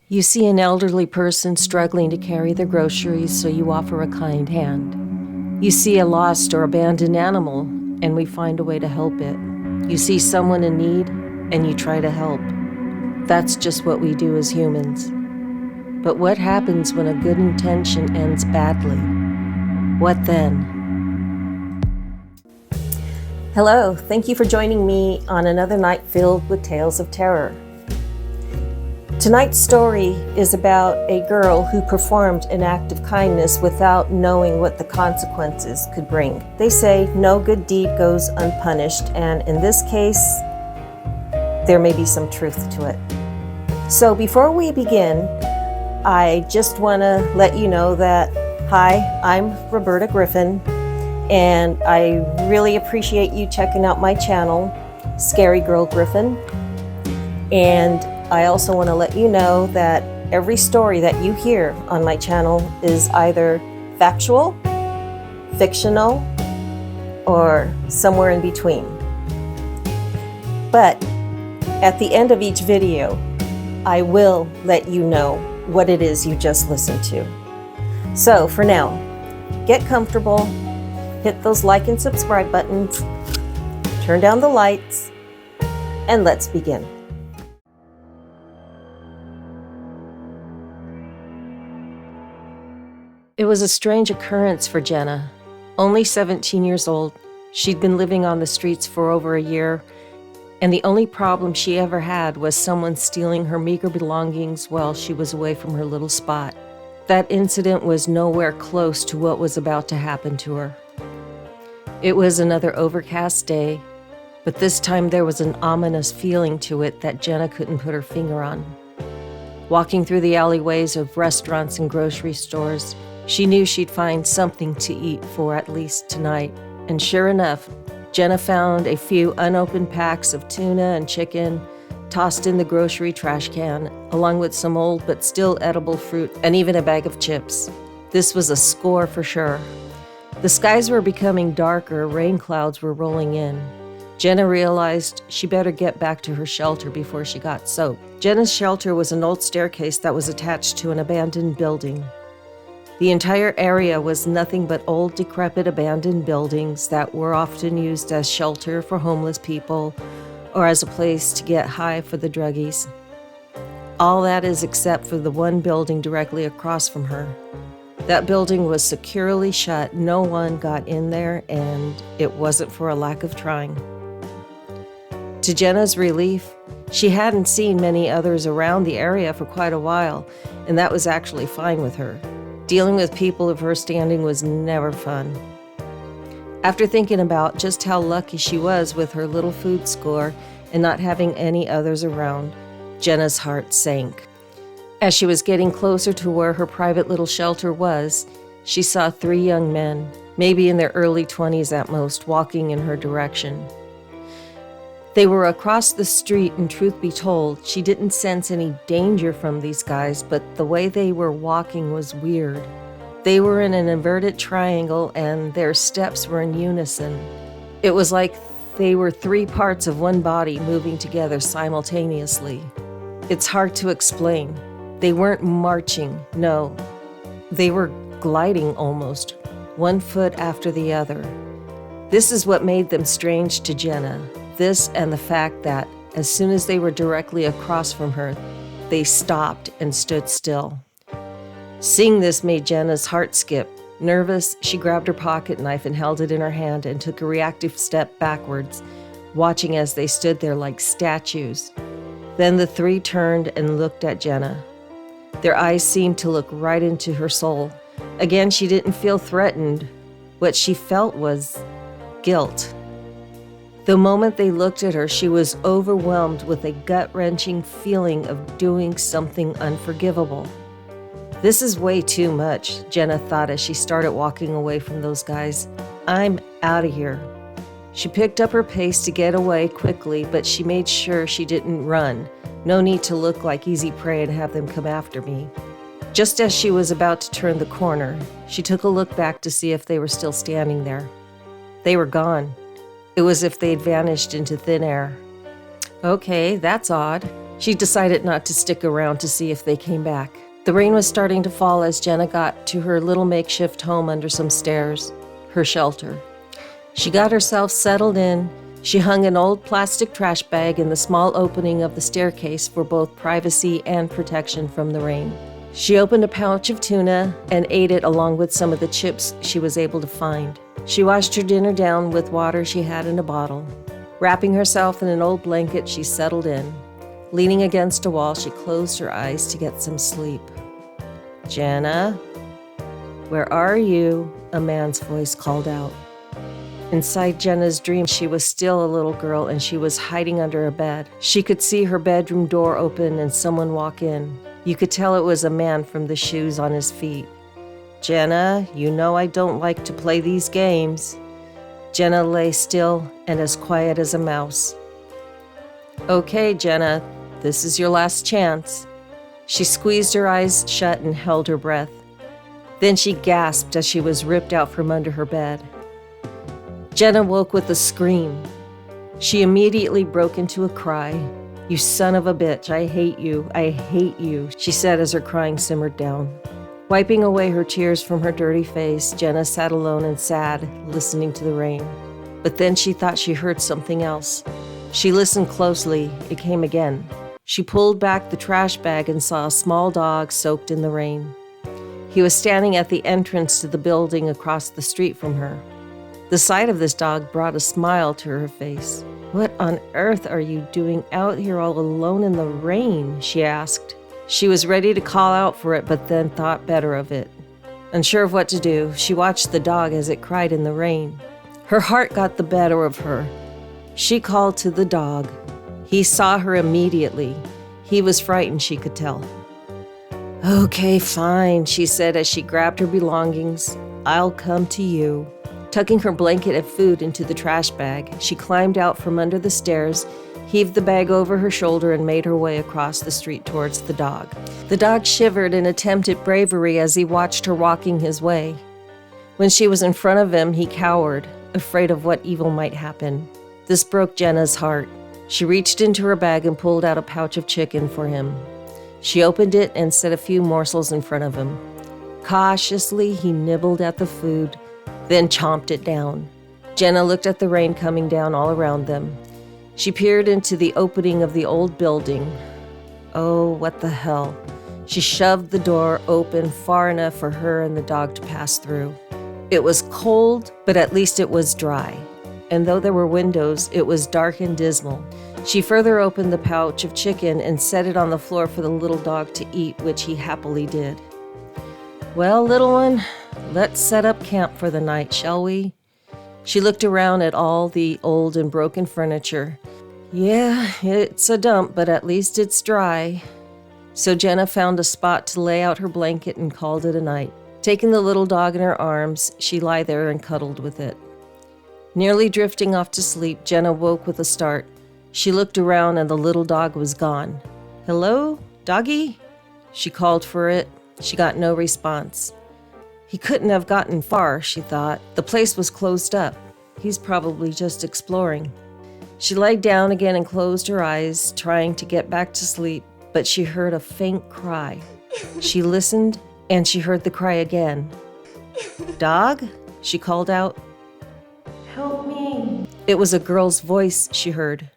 You see an elderly person struggling to carry their groceries, so you offer a kind hand. You see a lost or abandoned animal, and we find a way to help it. You see someone in need, and you try to help. That's just what we do as humans. But what happens when a good intention ends badly? What then? Hello, thank you for joining me on another night filled with tales of terror. Tonight's story is about a girl who performed an act of kindness without knowing what the consequences could bring. They say no good deed goes unpunished, and in this case, there may be some truth to it. So before we begin, I just want to let you know that, hi, I'm Roberta Griffin, and I really appreciate you checking out my channel, Scary Girl Griffin. And I also want to let you know that every story that you hear on my channel is either factual, fictional, or somewhere in between. But at the end of each video, I will let you know what it is you just listened to. So for now, get comfortable, hit those like and subscribe buttons, turn down the lights, and let's begin. It was a strange occurrence for Jenna. Only 17 years old, she'd been living on the streets for over a year, and the only problem she ever had was someone stealing her meager belongings while she was away from her little spot. That incident was nowhere close to what was about to happen to her. It was another overcast day, but this time there was an ominous feeling to it that Jenna couldn't put her finger on. Walking through the alleyways of restaurants and grocery stores, she knew she'd find something to eat for at least tonight. And sure enough, Jenna found a few unopened packs of tuna and chicken tossed in the grocery trash can, along with some old but still edible fruit and even a bag of chips. This was a score for sure. The skies were becoming darker, rain clouds were rolling in. Jenna realized she better get back to her shelter before she got soaked. Jenna's shelter was an old staircase that was attached to an abandoned building. The entire area was nothing but old, decrepit, abandoned buildings that were often used as shelter for homeless people or as a place to get high for the druggies. All that is except for the one building directly across from her. That building was securely shut, no one got in there, and it wasn't for a lack of trying. To Jenna's relief, she hadn't seen many others around the area for quite a while, and that was actually fine with her. Dealing with people of her standing was never fun. After thinking about just how lucky she was with her little food score and not having any others around, Jenna's heart sank. As she was getting closer to where her private little shelter was, she saw 3 young men, maybe in their early 20s at most, walking in her direction. They were across the street, and truth be told, she didn't sense any danger from these guys, but the way they were walking was weird. They were in an inverted triangle, and their steps were in unison. It was like they were 3 parts of one body moving together simultaneously. It's hard to explain. They weren't marching, no. They were gliding almost, one foot after the other. This is what made them strange to Jenna. This and the fact that, as soon as they were directly across from her, they stopped and stood still. Seeing this made Jenna's heart skip. Nervous, she grabbed her pocket knife and held it in her hand and took a reactive step backwards, watching as they stood there like statues. Then the 3 turned and looked at Jenna. Their eyes seemed to look right into her soul. Again, she didn't feel threatened. What she felt was guilt. The moment they looked at her, she was overwhelmed with a gut-wrenching feeling of doing something unforgivable. This is way too much, Jenna thought as she started walking away from those guys. I'm out of here. She picked up her pace to get away quickly, but she made sure she didn't run. No need to look like easy prey and have them come after me. Just as she was about to turn the corner, she took a look back to see if they were still standing there. They were gone. It was as if they'd vanished into thin air. Okay, that's odd. She decided not to stick around to see if they came back. The rain was starting to fall as Jenna got to her little makeshift home under some stairs, her shelter. She got herself settled in. She hung an old plastic trash bag in the small opening of the staircase for both privacy and protection from the rain. She opened a pouch of tuna and ate it along with some of the chips she was able to find. She washed her dinner down with water she had in a bottle. Wrapping herself in an old blanket, she settled in. Leaning against a wall, she closed her eyes to get some sleep. "Jenna, where are you?" a man's voice called out. Inside Jenna's dream, she was still a little girl and she was hiding under a bed. She could see her bedroom door open and someone walk in. You could tell it was a man from the shoes on his feet. "Jenna, you know I don't like to play these games." Jenna lay still and as quiet as a mouse. "Okay, Jenna, this is your last chance." She squeezed her eyes shut and held her breath. Then she gasped as she was ripped out from under her bed. Jenna woke with a scream. She immediately broke into a cry. "You son of a bitch, I hate you, I hate you," she said as her crying simmered down. Wiping away her tears from her dirty face, Jenna sat alone and sad, listening to the rain. But then she thought she heard something else. She listened closely. It came again. She pulled back the trash bag and saw a small dog soaked in the rain. He was standing at the entrance to the building across the street from her. The sight of this dog brought a smile to her face. "What on earth are you doing out here all alone in the rain?" she asked. She was ready to call out for it, but then thought better of it. Unsure of what to do, she watched the dog as it cried in the rain. Her heart got the better of her. She called to the dog. He saw her immediately. He was frightened, she could tell. "Okay, fine," she said as she grabbed her belongings. "I'll come to you." Tucking her blanket and food into the trash bag, she climbed out from under the stairs, heaved the bag over her shoulder, and made her way across the street towards the dog. The dog shivered in attempted bravery as he watched her walking his way. When she was in front of him, he cowered, afraid of what evil might happen. This broke Jenna's heart. She reached into her bag and pulled out a pouch of chicken for him. She opened it and set a few morsels in front of him. Cautiously, he nibbled at the food, then chomped it down. Jenna looked at the rain coming down all around them. She peered into the opening of the old building. Oh, what the hell. She shoved the door open far enough for her and the dog to pass through. It was cold, but at least it was dry. And though there were windows, it was dark and dismal. She further opened the pouch of chicken and set it on the floor for the little dog to eat, which he happily did. "Well, little one, let's set up camp for the night, shall we?" She looked around at all the old and broken furniture. "Yeah, it's a dump, but at least it's dry." So Jenna found a spot to lay out her blanket and called it a night. Taking the little dog in her arms, she lay there and cuddled with it. Nearly drifting off to sleep, Jenna woke with a start. She looked around and the little dog was gone. "Hello, doggy?" She called for it. She got no response. He couldn't have gotten far, she thought. The place was closed up. He's probably just exploring. She laid down again and closed her eyes, trying to get back to sleep, but she heard a faint cry. She listened, and she heard the cry again. "Dog?" she called out. "Help me." It was a girl's voice she heard.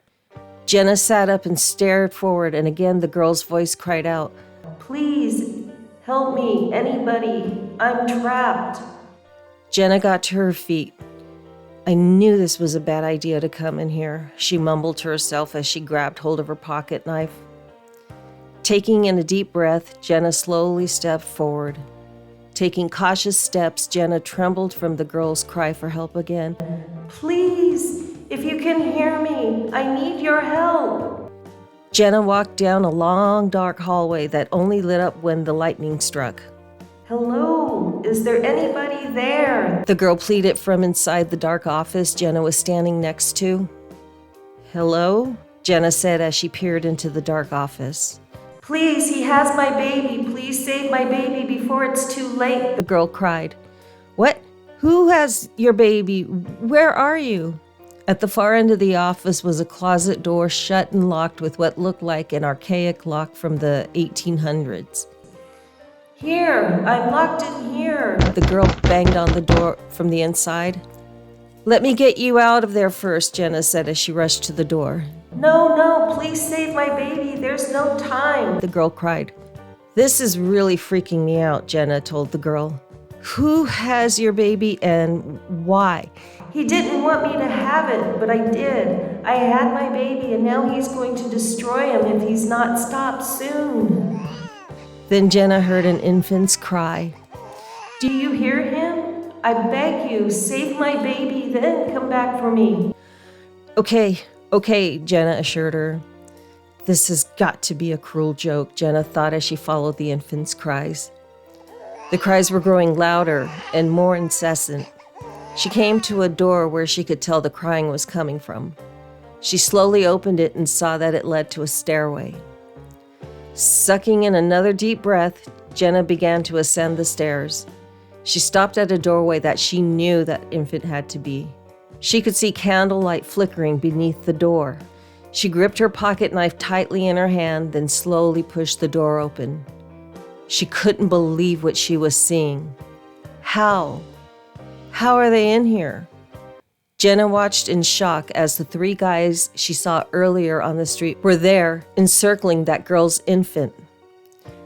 Jenna sat up and stared forward, and again the girl's voice cried out, "Please, help me, anybody, I'm trapped." Jenna got to her feet. "I knew this was a bad idea to come in here," she mumbled to herself as she grabbed hold of her pocket knife. Taking in a deep breath, Jenna slowly stepped forward. Taking cautious steps, Jenna trembled from the girl's cry for help again. "Please, if you can hear me, I need your help." Jenna walked down a long, dark hallway that only lit up when the lightning struck. "Hello, is there anybody there?" the girl pleaded from inside the dark office Jenna was standing next to. "Hello?" Jenna said as she peered into the dark office. "Please, he has my baby. Please save my baby before it's too late," the girl cried. "What? Who has your baby? Where are you?" At the far end of the office was a closet door shut and locked with what looked like an archaic lock from the 1800s. Here, I'm locked in here. The girl banged on the door from the inside. "Let me get you out of there first," Jenna said as she rushed to the door. No, please save my baby. There's no time. The girl cried. "This is really freaking me out," Jenna told the girl. "Who has your baby and why?" He didn't want me to have it, but I did. I had my baby and now he's going to destroy him if he's not stopped soon. Then Jenna heard an infant's cry. Do you hear him? I beg you, save my baby, then come back for me. Okay, Jenna assured her. This has got to be a cruel joke, Jenna thought as she followed the infant's cries. The cries were growing louder and more incessant. She came to a door where she could tell the crying was coming from. She slowly opened it and saw that it led to a stairway. Sucking in another deep breath, Jenna began to ascend the stairs. She stopped at a doorway that she knew that infant had to be. She could see candlelight flickering beneath the door. She gripped her pocket knife tightly in her hand, then slowly pushed the door open. She couldn't believe what she was seeing. How are they in here? Jenna watched in shock as the three guys she saw earlier on the street were there, encircling that girl's infant.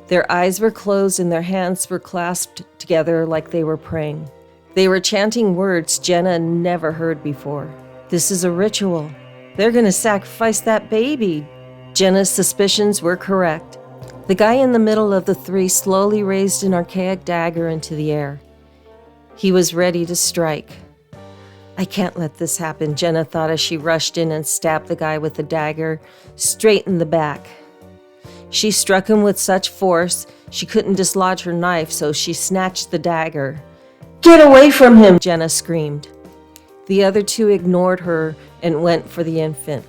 Their eyes were closed and their hands were clasped together like they were praying. They were chanting words Jenna never heard before. This is a ritual. They're going to sacrifice that baby. Jenna's suspicions were correct. The guy in the middle of the three slowly raised an archaic dagger into the air. He was ready to strike. I can't let this happen, Jenna thought as she rushed in and stabbed the guy with the dagger straight in the back. She struck him with such force she couldn't dislodge her knife, so she snatched the dagger. Get away from him, Jenna screamed. The other two ignored her and went for the infant.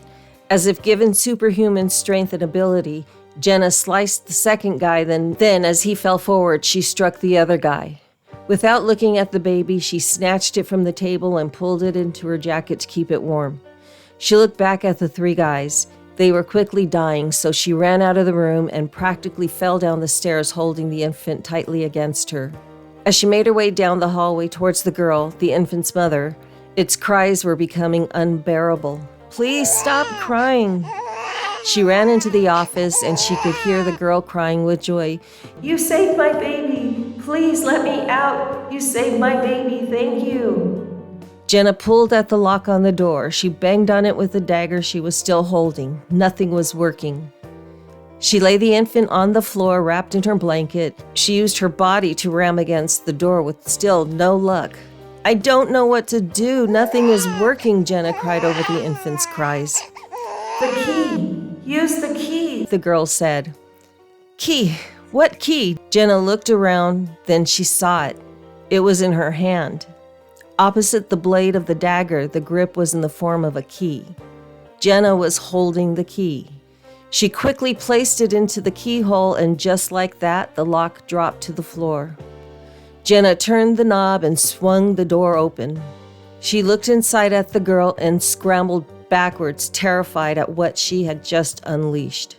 As if given superhuman strength and ability, Jenna sliced the second guy, then as he fell forward, she struck the other guy. Without looking at the baby, she snatched it from the table and pulled it into her jacket to keep it warm. She looked back at the three guys. They were quickly dying, so she ran out of the room and practically fell down the stairs holding the infant tightly against her. As she made her way down the hallway towards the girl, the infant's mother, its cries were becoming unbearable. "Please stop crying." She ran into the office and she could hear the girl crying with joy. You saved my baby. Please let me out. You saved my baby. Thank you. Jenna pulled at the lock on the door. She banged on it with the dagger she was still holding. Nothing was working. She lay the infant on the floor, wrapped in her blanket. She used her body to ram against the door with still no luck. I don't know what to do. Nothing is working, Jenna cried over the infant's cries. The key. Use the key, the girl said. Key? What key? Jenna looked around, then she saw it. It was in her hand. Opposite the blade of the dagger, the grip was in the form of a key. Jenna was holding the key. She quickly placed it into the keyhole, and just like that, the lock dropped to the floor. Jenna turned the knob and swung the door open. She looked inside at the girl and scrambled backwards, terrified at what she had just unleashed.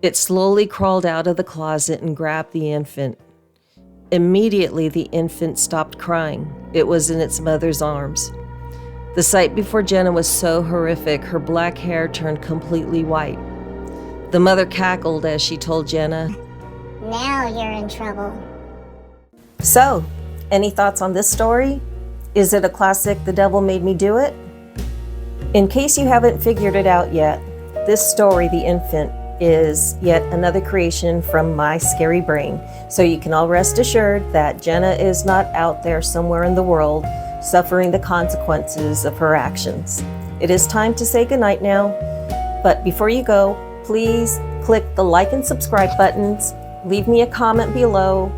It slowly crawled out of the closet and grabbed the infant. Immediately, the infant stopped crying. It was in its mother's arms. The sight before Jenna was so horrific, her black hair turned completely white. The mother cackled as she told Jenna, "Now you're in trouble." So, any thoughts on this story? Is it a classic The Devil Made Me Do It? In case you haven't figured it out yet, this story, The Infant, is yet another creation from my scary brain. So you can all rest assured that Jenna is not out there somewhere in the world suffering the consequences of her actions. It is time to say goodnight now, but before you go, please click the like and subscribe buttons, leave me a comment below,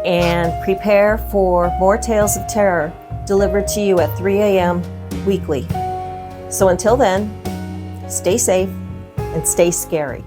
and prepare for more tales of terror delivered to you at 3 a.m. weekly. So until then, stay safe and stay scary.